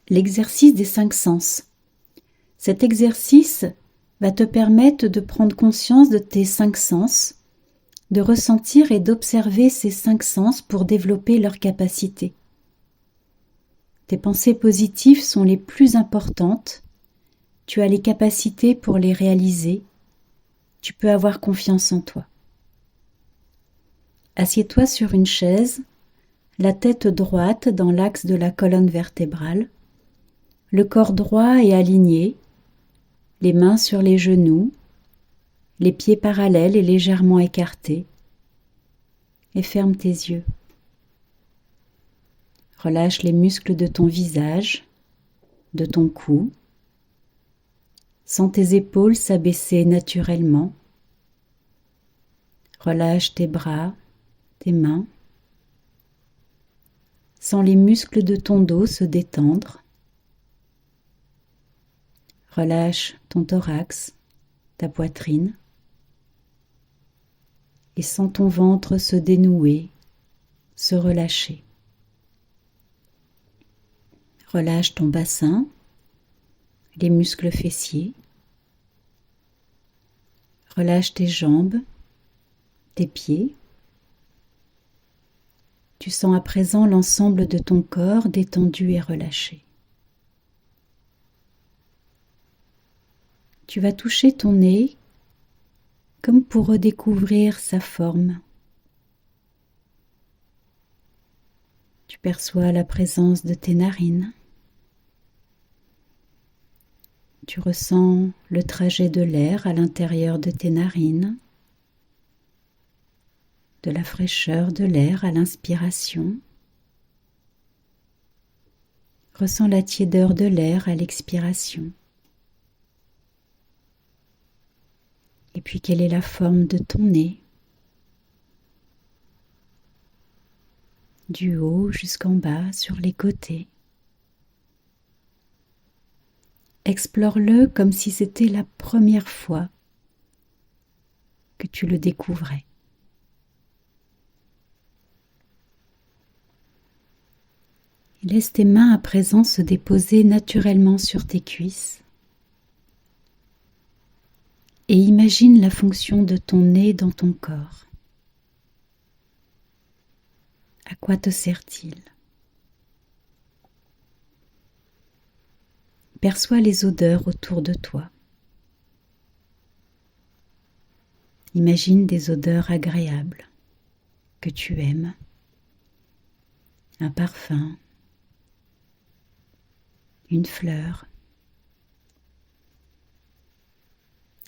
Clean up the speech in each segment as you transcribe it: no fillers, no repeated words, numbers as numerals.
l'exercice des 5 sens. Cet exercice va te permettre de prendre conscience de tes 5 sens, de ressentir et d'observer ces 5 sens pour développer leur capacité. Tes pensées positives sont les plus importantes. Tu as les capacités pour les réaliser. Tu peux avoir confiance en toi. Assieds-toi sur une chaise, la tête droite dans l'axe de la colonne vertébrale, le corps droit et aligné, les mains sur les genoux, les pieds parallèles et légèrement écartés, et ferme tes yeux. Relâche les muscles de ton visage, de ton cou. Sens tes épaules s'abaisser naturellement. Relâche tes bras, tes mains. Sens les muscles de ton dos se détendre. Relâche ton thorax, ta poitrine. Et sens ton ventre se dénouer, se relâcher. Relâche ton bassin, les muscles fessiers. Relâche tes jambes, tes pieds. Tu sens à présent l'ensemble de ton corps détendu et relâché. Tu vas toucher ton nez comme pour redécouvrir sa forme. Tu perçois la présence de tes narines. Tu ressens le trajet de l'air à l'intérieur de tes narines, de la fraîcheur de l'air à l'inspiration. Ressens la tiédeur de l'air à l'expiration. Et puis quelle est la forme de ton nez? Du haut jusqu'en bas, sur les côtés. Explore-le comme si c'était la première fois que tu le découvrais. Laisse tes mains à présent se déposer naturellement sur tes cuisses et imagine la fonction de ton nez dans ton corps. À quoi te sert-il? Perçois les odeurs autour de toi. Imagine des odeurs agréables que tu aimes. Un parfum, une fleur,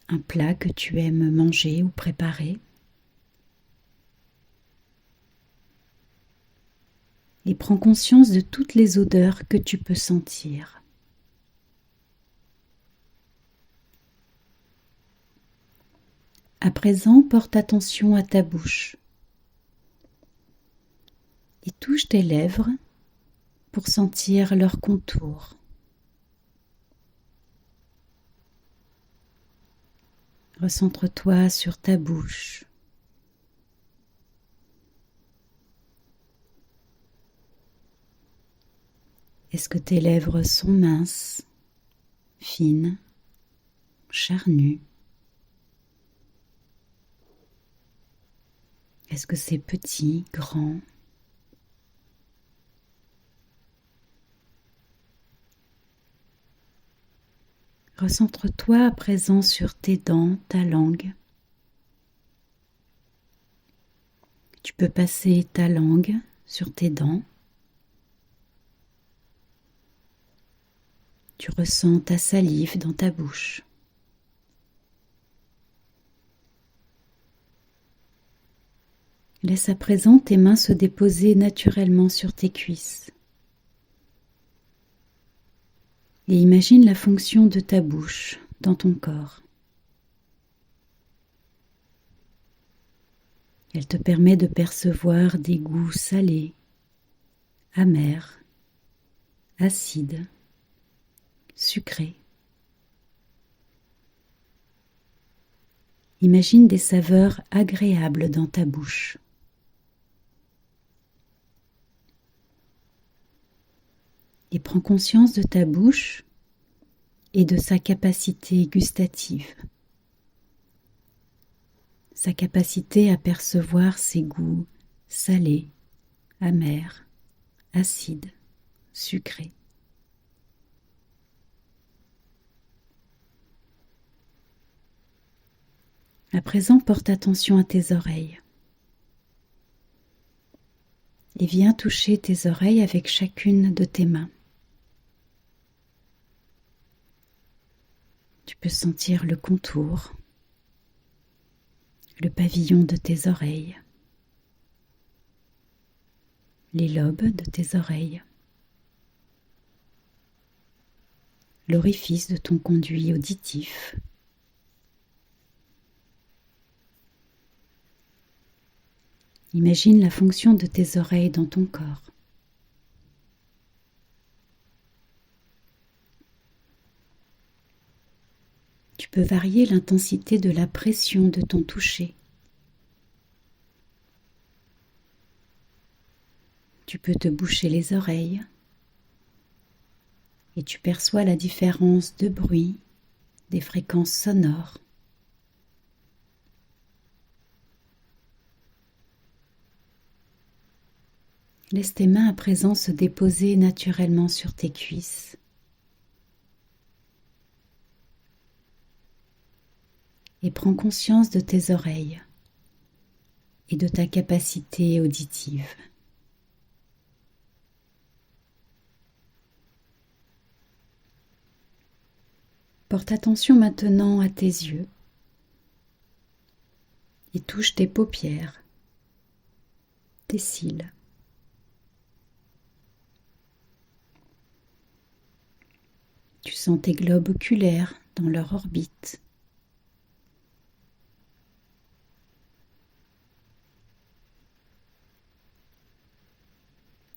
un plat que tu aimes manger ou préparer. Et prends conscience de toutes les odeurs que tu peux sentir. À présent, porte attention à ta bouche et touche tes lèvres pour sentir leur contour. Recentre-toi sur ta bouche. Est-ce que tes lèvres sont minces, fines, charnues? Est-ce que c'est petit, grand? Recentre-toi à présent sur tes dents, ta langue. Tu peux passer ta langue sur tes dents. Tu ressens ta salive dans ta bouche. Laisse à présent tes mains se déposer naturellement sur tes cuisses. Et imagine la fonction de ta bouche dans ton corps. Elle te permet de percevoir des goûts salés, amers, acides, sucrés. Imagine des saveurs agréables dans ta bouche. et prends conscience de ta bouche et de sa capacité gustative, sa capacité à percevoir ses goûts salés, amers, acides, sucrés. À présent, porte attention à tes oreilles et viens toucher tes oreilles avec chacune de tes mains. Tu peux sentir le contour, le pavillon de tes oreilles, les lobes de tes oreilles, l'orifice de ton conduit auditif. Imagine la fonction de tes oreilles dans ton corps. Tu peux varier l'intensité de la pression de ton toucher. Tu peux te boucher les oreilles et tu perçois la différence de bruit, des fréquences sonores. Laisse tes mains à présent se déposer naturellement sur tes cuisses. Et prends conscience de tes oreilles et de ta capacité auditive. Porte attention maintenant à tes yeux et touche tes paupières, tes cils. Tu sens tes globes oculaires dans leur orbite.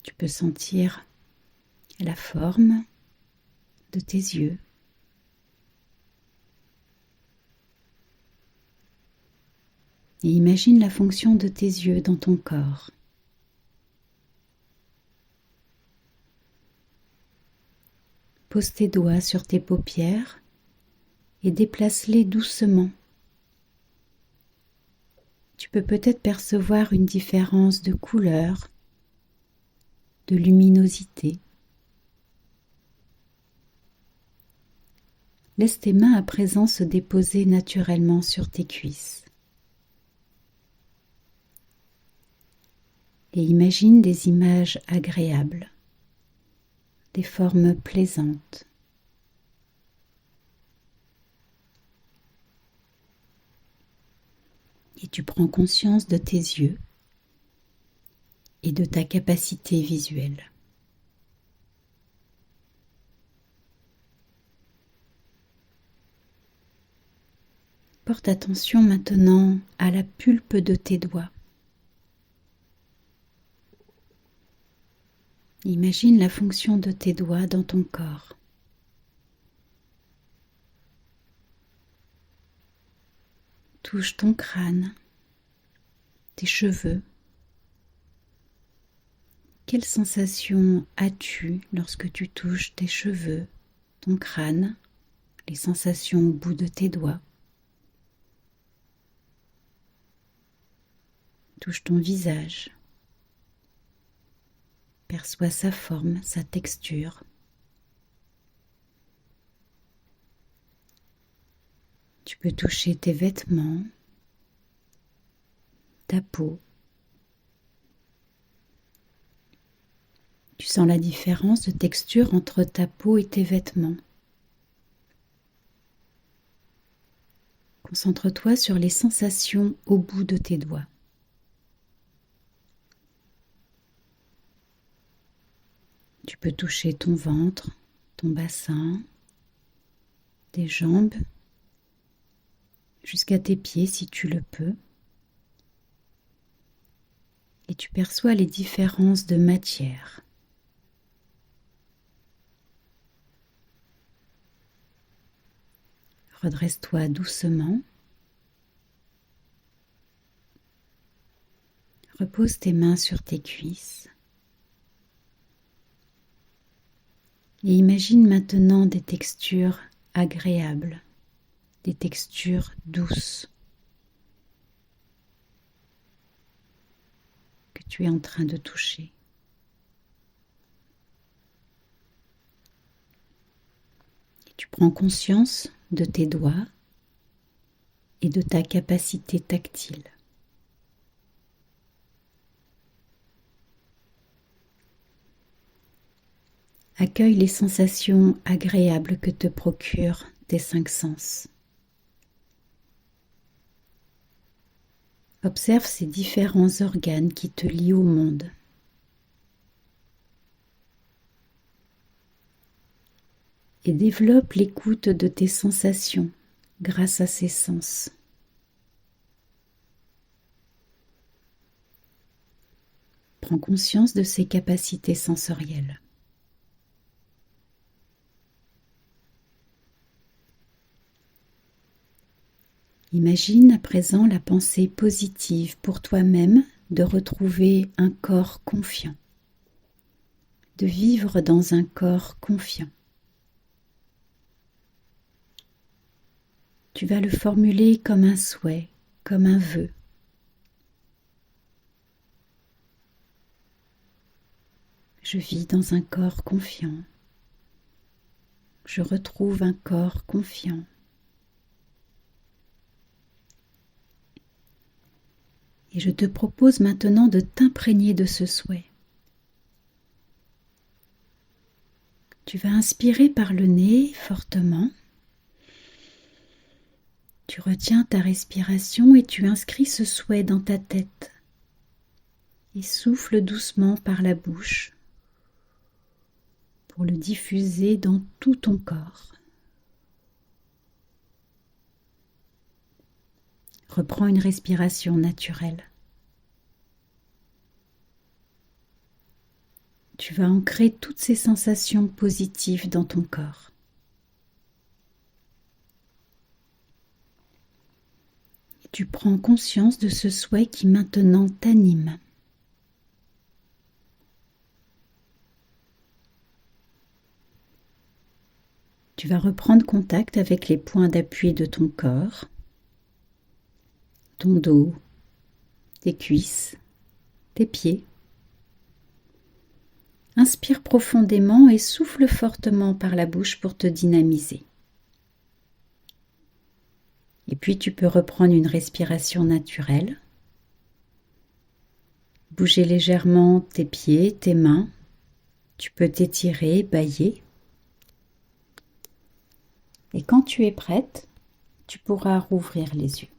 Tu peux sentir la forme de tes yeux. Et imagine la fonction de tes yeux dans ton corps. Pose tes doigts sur tes paupières et déplace-les doucement. Tu peux peut-être percevoir une différence de couleur, de luminosité. Laisse tes mains à présent se déposer naturellement sur tes cuisses. Et imagine des images agréables, des formes plaisantes. Et tu prends conscience de tes yeux et de ta capacité visuelle. Porte attention maintenant à la pulpe de tes doigts. Imagine la fonction de tes doigts dans ton corps. Touche ton crâne, tes cheveux. Quelle sensation as-tu lorsque tu touches tes cheveux, ton crâne, les sensations au bout de tes doigts? Touche ton visage. Perçois sa forme, sa texture. Tu peux toucher tes vêtements, ta peau. Tu sens la différence de texture entre ta peau et tes vêtements. Concentre-toi sur les sensations au bout de tes doigts. Tu peux toucher ton ventre, ton bassin, tes jambes, jusqu'à tes pieds si tu le peux. Et tu perçois les différences de matière. Redresse-toi doucement. Repose tes mains sur tes cuisses. Et imagine maintenant des textures agréables, des textures douces que tu es en train de toucher. Et tu prends conscience de tes doigts et de ta capacité tactile. Accueille les sensations agréables que te procurent tes 5 sens. Observe ces différents organes qui te lient au monde. Et développe l'écoute de tes sensations grâce à ces sens. Prends conscience de ces capacités sensorielles. Imagine à présent la pensée positive pour toi-même de retrouver un corps confiant, de vivre dans un corps confiant. Tu vas le formuler comme un souhait, comme un vœu. Je vis dans un corps confiant. Je retrouve un corps confiant. Et je te propose maintenant de t'imprégner de ce souhait. Tu vas inspirer par le nez fortement. Tu retiens ta respiration et tu inscris ce souhait dans ta tête. Et souffle doucement par la bouche pour le diffuser dans tout ton corps. Reprends une respiration naturelle. Tu vas ancrer toutes ces sensations positives dans ton corps. Et tu prends conscience de ce souhait qui maintenant t'anime. Tu vas reprendre contact avec les points d'appui de ton corps, ton dos, tes cuisses, tes pieds. Inspire profondément et souffle fortement par la bouche pour te dynamiser. Et puis tu peux reprendre une respiration naturelle. Bouger légèrement tes pieds, tes mains. Tu peux t'étirer, bâiller. Et quand tu es prête, tu pourras rouvrir les yeux.